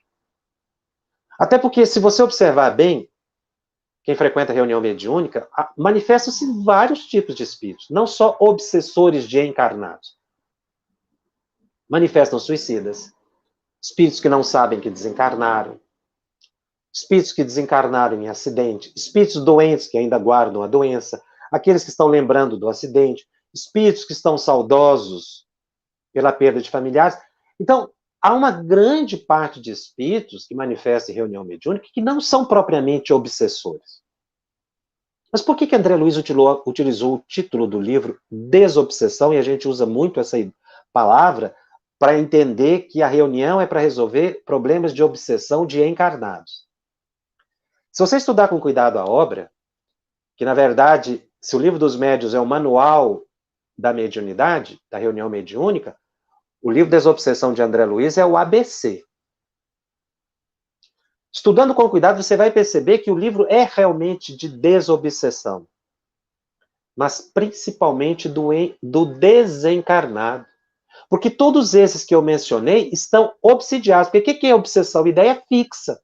A: Até porque, se você observar bem, quem frequenta a reunião mediúnica, manifestam-se vários tipos de espíritos, não só obsessores de encarnados. Manifestam suicidas, espíritos que não sabem que desencarnaram, espíritos que desencarnaram em acidente, espíritos doentes que ainda guardam a doença, aqueles que estão lembrando do acidente, espíritos que estão saudosos pela perda de familiares. Então, há uma grande parte de espíritos que manifestam em reunião mediúnica que não são propriamente obsessores. Mas por que André Luiz utilizou o título do livro Desobsessão, e a gente usa muito essa palavra para entender que a reunião é para resolver problemas de obsessão de encarnados? Se você estudar com cuidado a obra, que na verdade, se o Livro dos Médiuns é o manual da mediunidade, da reunião mediúnica, o livro Desobsessão de André Luiz é o ABC. Estudando com cuidado, você vai perceber que o livro é realmente de desobsessão, mas principalmente do desencarnado. Porque todos esses que eu mencionei estão obsidiados. Porque o que é obsessão? Ideia fixa.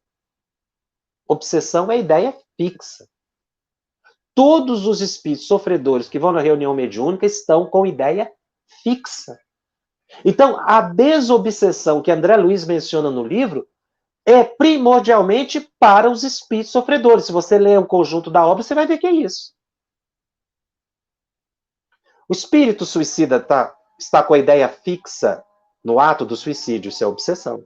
A: Obsessão é ideia fixa. Todos os espíritos sofredores que vão na reunião mediúnica estão com ideia fixa. Então, a desobsessão que André Luiz menciona no livro é primordialmente para os espíritos sofredores. Se você ler o conjunto da obra, você vai ver que é isso. O espírito suicida está com a ideia fixa no ato do suicídio, isso é obsessão.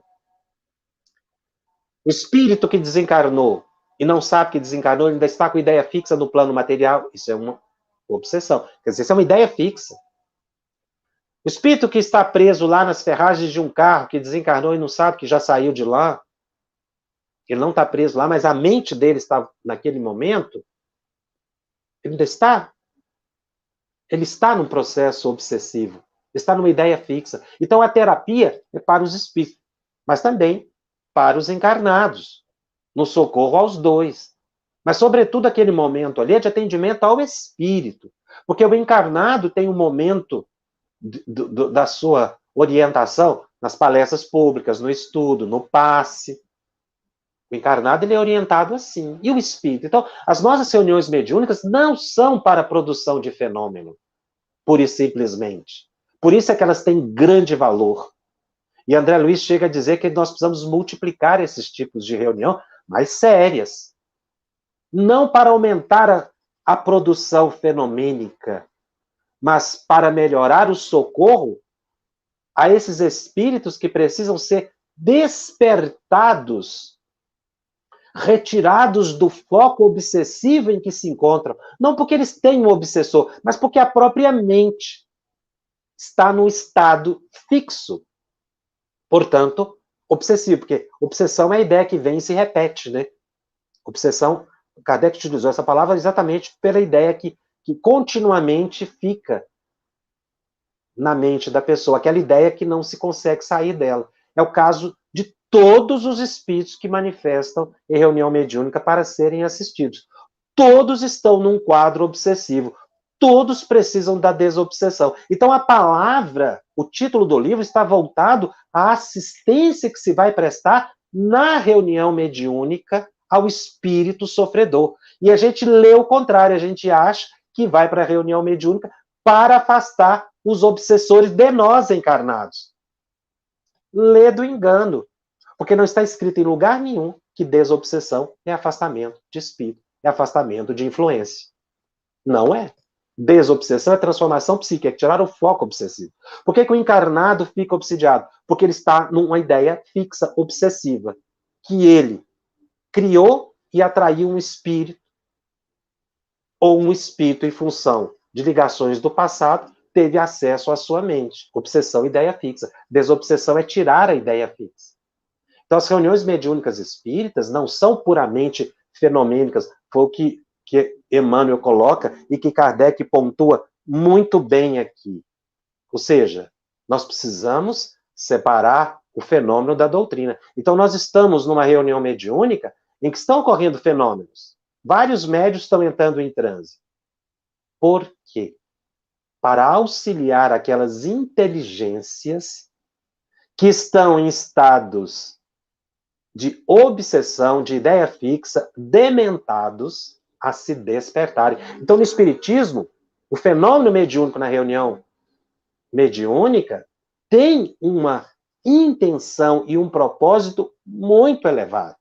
A: O espírito que desencarnou e não sabe que desencarnou, ainda está com a ideia fixa no plano material, isso é uma obsessão. Quer dizer, isso é uma ideia fixa. O espírito que está preso lá nas ferragens de um carro, que desencarnou e não sabe que já saiu de lá, ele não está preso lá, mas a mente dele está naquele momento, ele está num processo obsessivo, está numa ideia fixa. Então a terapia é para os espíritos, mas também para os encarnados, no socorro aos dois. Mas, sobretudo, aquele momento ali é de atendimento ao espírito, porque o encarnado tem um momento da sua orientação nas palestras públicas, no estudo, no passe. O encarnado ele é orientado assim. E o espírito? Então, as nossas reuniões mediúnicas não são para a produção de fenômeno, pura e simplesmente. Por isso é que elas têm grande valor. E André Luiz chega a dizer que nós precisamos multiplicar esses tipos de reunião mais sérias. Não para aumentar a produção fenomênica, mas para melhorar o socorro a esses espíritos que precisam ser despertados, retirados do foco obsessivo em que se encontram. Não porque eles têm um obsessor, mas porque a própria mente está num estado fixo. Portanto, obsessivo, porque obsessão é a ideia que vem e se repete, né? Obsessão, Kardec utilizou essa palavra exatamente pela ideia que continuamente fica na mente da pessoa, aquela ideia que não se consegue sair dela. É o caso de todos os espíritos que manifestam em reunião mediúnica para serem assistidos. Todos estão num quadro obsessivo. Todos precisam da desobsessão. Então, a palavra, o título do livro está voltado à assistência que se vai prestar na reunião mediúnica ao espírito sofredor. E a gente lê o contrário, a gente acha que vai para a reunião mediúnica para afastar os obsessores de nós encarnados. Lê do engano, porque não está escrito em lugar nenhum que desobsessão é afastamento de espírito, é afastamento de influência. Não é. Desobsessão é transformação psíquica, é tirar o foco obsessivo. Por que o encarnado fica obsidiado? Porque ele está numa ideia fixa, obsessiva, que ele criou e atraiu um espírito, ou um espírito em função de ligações do passado, teve acesso à sua mente. Obsessão, ideia fixa. Desobsessão é tirar a ideia fixa. Então, as reuniões mediúnicas espíritas não são puramente fenomênicas, foi o que Emmanuel coloca e que Kardec pontua muito bem aqui. Ou seja, nós precisamos separar o fenômeno da doutrina. Então, nós estamos numa reunião mediúnica em que estão ocorrendo fenômenos. Vários médios estão entrando em transe. Por quê? Para auxiliar aquelas inteligências que estão em estados de obsessão, de ideia fixa, dementados a se despertarem. Então, no Espiritismo, o fenômeno mediúnico na reunião mediúnica tem uma intenção e um propósito muito elevado.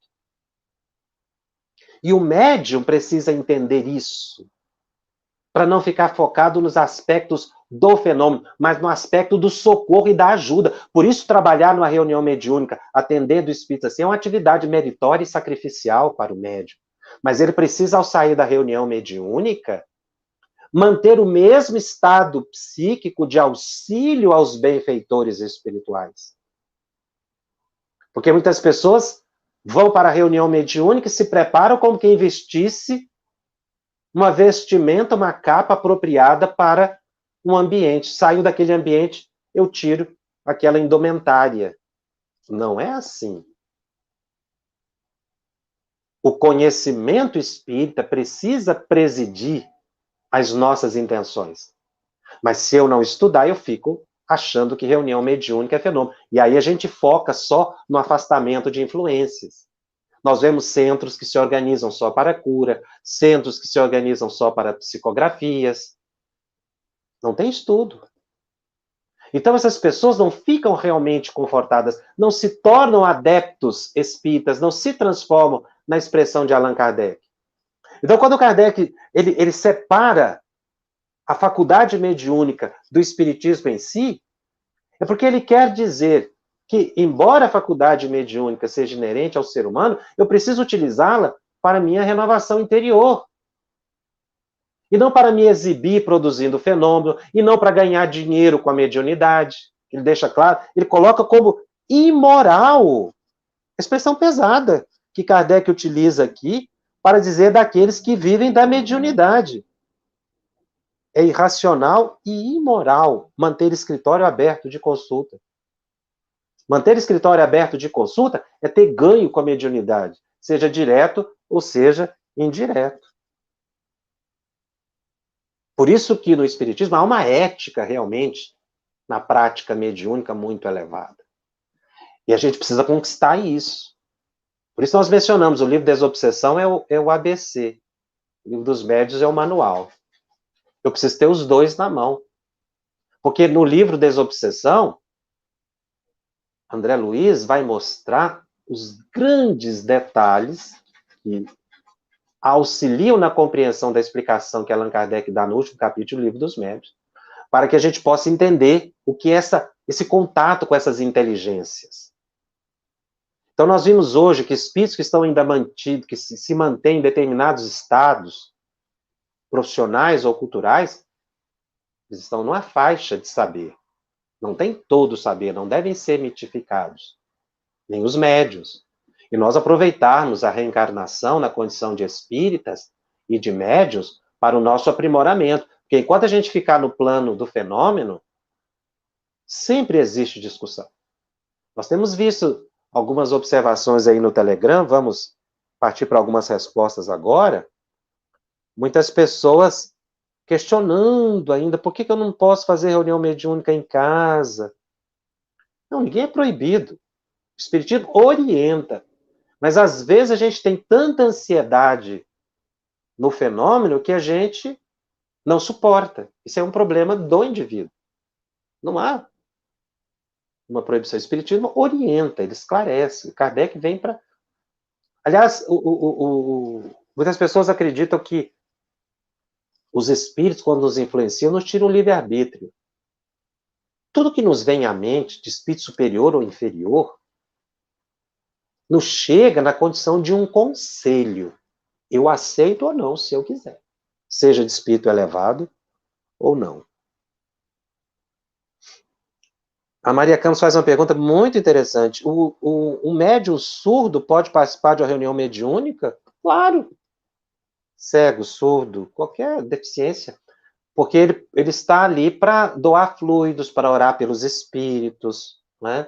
A: E o médium precisa entender isso, para não ficar focado nos aspectos do fenômeno, mas no aspecto do socorro e da ajuda. Por isso, trabalhar numa reunião mediúnica, atendendo o espírito assim, é uma atividade meritória e sacrificial para o médium. Mas ele precisa, ao sair da reunião mediúnica, manter o mesmo estado psíquico de auxílio aos benfeitores espirituais. Porque muitas pessoas vão para a reunião mediúnica e se preparam como quem vestisse uma vestimenta, uma capa apropriada para um ambiente. Saiu daquele ambiente, eu tiro aquela indumentária. Não é assim. O conhecimento espírita precisa presidir as nossas intenções. Mas se eu não estudar, eu fico achando que reunião mediúnica é fenômeno. E aí a gente foca só no afastamento de influências. Nós vemos centros que se organizam só para cura, centros que se organizam só para psicografias. Não tem estudo. Então essas pessoas não ficam realmente confortadas, não se tornam adeptos espíritas, não se transformam na expressão de Allan Kardec. Então quando Kardec ele separa a faculdade mediúnica do espiritismo em si, é porque ele quer dizer que, embora a faculdade mediúnica seja inerente ao ser humano, eu preciso utilizá-la para minha renovação interior. E não para me exibir produzindo fenômeno, e não para ganhar dinheiro com a mediunidade. Ele deixa claro, ele coloca como imoral, expressão pesada, que Kardec utiliza aqui para dizer daqueles que vivem da mediunidade. É irracional e imoral manter escritório aberto de consulta. Manter escritório aberto de consulta é ter ganho com a mediunidade, seja direto ou seja indireto. Por isso que no Espiritismo há uma ética realmente na prática mediúnica muito elevada. E a gente precisa conquistar isso. Por isso nós mencionamos, o livro Desobsessão é o ABC. O livro dos médios é o manual. Eu preciso ter os dois na mão. Porque no livro Desobsessão, André Luiz vai mostrar os grandes detalhes que auxiliam na compreensão da explicação que Allan Kardec dá no último capítulo do Livro dos Médiuns, para que a gente possa entender o que é esse contato com essas inteligências. Então, nós vimos hoje que espíritos que estão ainda mantidos, que se mantêm em determinados estados profissionais ou culturais, eles estão numa faixa de saber. Não tem todo o saber, não devem ser mitificados, nem os médiuns. E nós aproveitarmos a reencarnação na condição de espíritas e de médiuns para o nosso aprimoramento. Porque enquanto a gente ficar no plano do fenômeno, sempre existe discussão. Nós temos visto algumas observações aí no Telegram, vamos partir para algumas respostas agora. Muitas pessoas questionando ainda, por que eu não posso fazer reunião mediúnica em casa? Não, ninguém é proibido. O Espiritismo orienta. Mas às vezes a gente tem tanta ansiedade no fenômeno que a gente não suporta. Isso é um problema do indivíduo. Não há uma proibição. O Espiritismo orienta, ele esclarece. Kardec vem para... Aliás, muitas pessoas acreditam que os espíritos, quando nos influenciam, nos tiram o livre-arbítrio. Tudo que nos vem à mente, de espírito superior ou inferior, nos chega na condição de um conselho. Eu aceito ou não, se eu quiser. Seja de espírito elevado ou não. A Maria Campos faz uma pergunta muito interessante. O médium surdo pode participar de uma reunião mediúnica? Claro. Cego, surdo, qualquer deficiência. Porque ele está ali para doar fluidos, para orar pelos espíritos, né?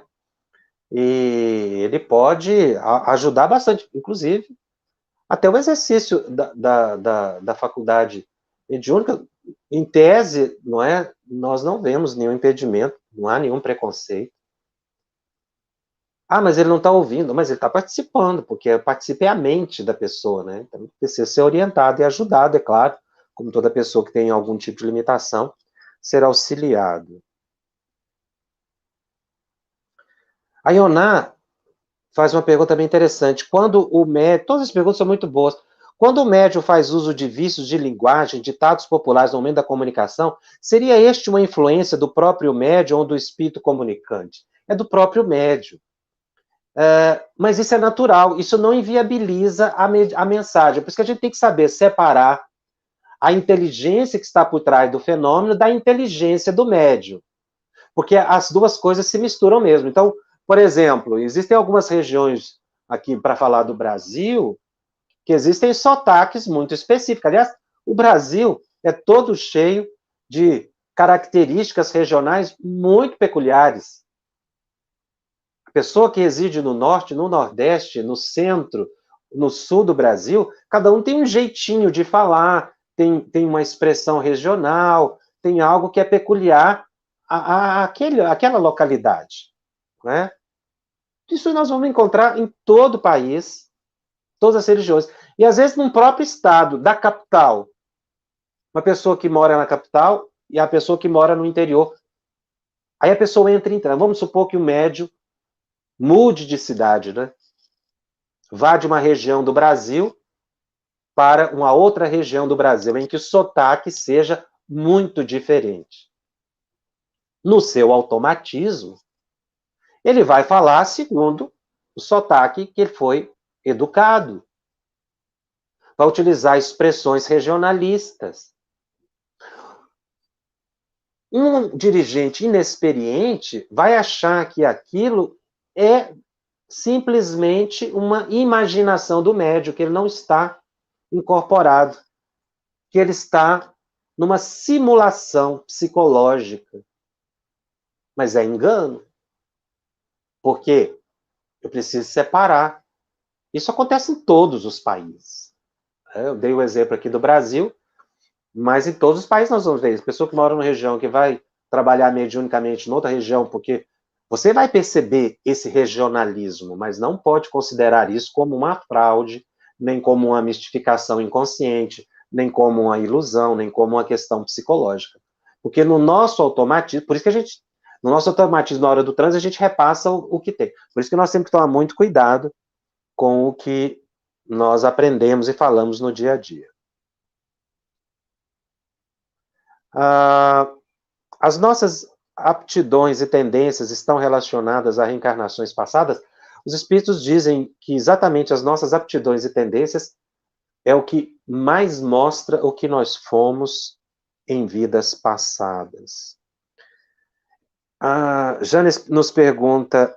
A: E ele pode ajudar bastante. Inclusive, Até o exercício da faculdade mediúnica, em tese, não é? Nós não vemos nenhum impedimento, não há nenhum preconceito. Ah, mas ele não está ouvindo, mas ele está participando, porque participa é a mente da pessoa, né? Então, precisa ser orientado e ajudado, é claro, como toda pessoa que tem algum tipo de limitação, ser auxiliado. A Ioná faz uma pergunta bem interessante. Quando o médium, todas as perguntas são muito boas. Quando o médium faz uso de vícios de linguagem, ditados populares no momento da comunicação, seria este uma influência do próprio médium ou do espírito comunicante? É do próprio médium. Mas isso é natural, isso não inviabiliza a mensagem. Por isso que a gente tem que saber separar a inteligência que está por trás do fenômeno da inteligência do médium. Porque as duas coisas se misturam mesmo. Então, por exemplo, existem algumas regiões aqui, para falar do Brasil, que existem sotaques muito específicos. Aliás, o Brasil é todo cheio de características regionais muito peculiares. A pessoa que reside no norte, no nordeste, no centro, no sul do Brasil, cada um tem um jeitinho de falar, tem uma expressão regional, tem algo que é peculiar àquela localidade. Né? Isso nós vamos encontrar em todo o país, todas as religiões. E às vezes num próprio estado, da capital. Uma pessoa que mora na capital e a pessoa que mora no interior. Aí a pessoa entra em transe. Vamos supor que o médium mude de cidade, né? Vá de uma região do Brasil para uma outra região do Brasil, em que o sotaque seja muito diferente. No seu automatismo, ele vai falar segundo o sotaque que ele foi educado. Vai utilizar expressões regionalistas. Um dirigente inexperiente vai achar que aquilo é simplesmente uma imaginação do médium, que ele não está incorporado, que ele está numa simulação psicológica. Mas é engano. Porque eu preciso separar. Isso acontece em todos os países. Eu dei o exemplo aqui do Brasil, mas em todos os países nós vamos ver isso. Pessoa que mora numa região que vai trabalhar mediunicamente em outra região, porque você vai perceber esse regionalismo, mas não pode considerar isso como uma fraude, nem como uma mistificação inconsciente, nem como uma ilusão, nem como uma questão psicológica. Porque no nosso automatismo, por isso que no nosso automatismo, na hora do trânsito, a gente repassa o que tem. Por isso que nós temos que tomar muito cuidado com o que nós aprendemos e falamos no dia a dia. As nossas aptidões e tendências estão relacionadas a reencarnações passadas? Os espíritos dizem que exatamente as nossas aptidões e tendências é o que mais mostra o que nós fomos em vidas passadas. A Janes nos pergunta: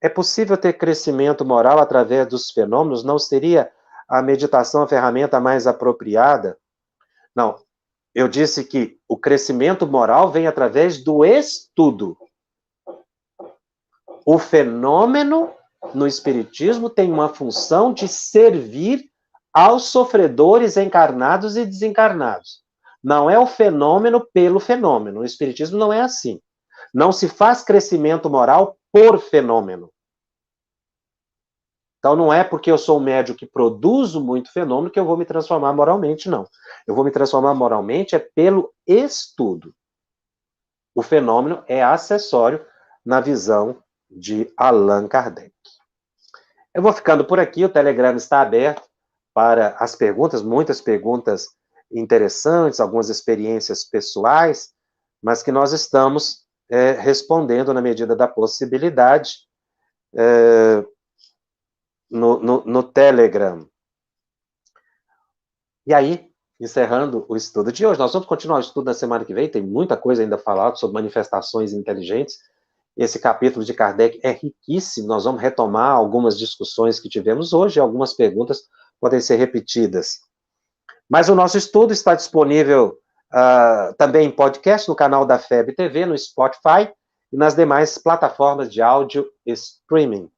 A: é possível ter crescimento moral através dos fenômenos? Não seria a meditação a ferramenta mais apropriada? Não. Eu disse que o crescimento moral vem através do estudo. O fenômeno no Espiritismo tem uma função de servir aos sofredores encarnados e desencarnados. Não é o fenômeno pelo fenômeno. O Espiritismo não é assim. Não se faz crescimento moral por fenômeno. Então, não é porque eu sou um médium que produzo muito fenômeno que eu vou me transformar moralmente, não. Eu vou me transformar moralmente é pelo estudo. O fenômeno é acessório na visão de Allan Kardec. Eu vou ficando por aqui, o Telegram está aberto para as perguntas, muitas perguntas interessantes, algumas experiências pessoais, mas que nós estamos respondendo na medida da possibilidade no Telegram. E aí, encerrando o estudo de hoje, nós vamos continuar o estudo na semana que vem, tem muita coisa ainda a falar sobre manifestações inteligentes. Esse capítulo de Kardec é riquíssimo, nós vamos retomar algumas discussões que tivemos hoje, algumas perguntas podem ser repetidas. Mas o nosso estudo está disponível também em podcast no canal da FEB TV, no Spotify e nas demais plataformas de áudio streaming.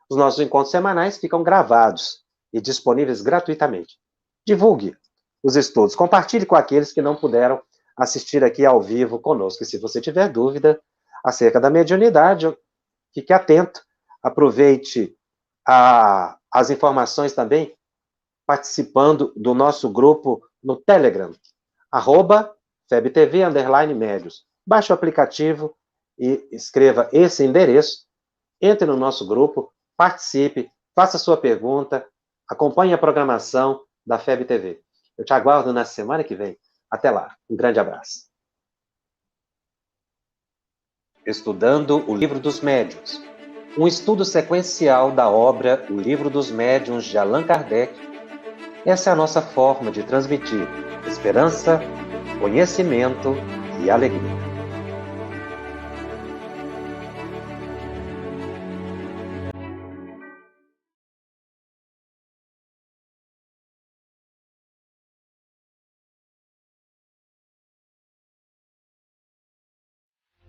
A: Os nossos encontros semanais ficam gravados e disponíveis gratuitamente. Divulgue os estudos, compartilhe com aqueles que não puderam assistir aqui ao vivo conosco. E se você tiver dúvida acerca da mediunidade, fique atento, aproveite as informações também participando do nosso grupo no Telegram, @FebTV_Médios. Baixe o aplicativo e escreva esse endereço, entre no nosso grupo, participe, faça sua pergunta, acompanhe a programação da FEB TV. Eu te aguardo na semana que vem. Até lá. Um grande abraço. Estudando o Livro dos Médiuns. Um estudo sequencial da obra O Livro dos Médiuns de Allan Kardec. Essa é a nossa forma de transmitir esperança, conhecimento e alegria.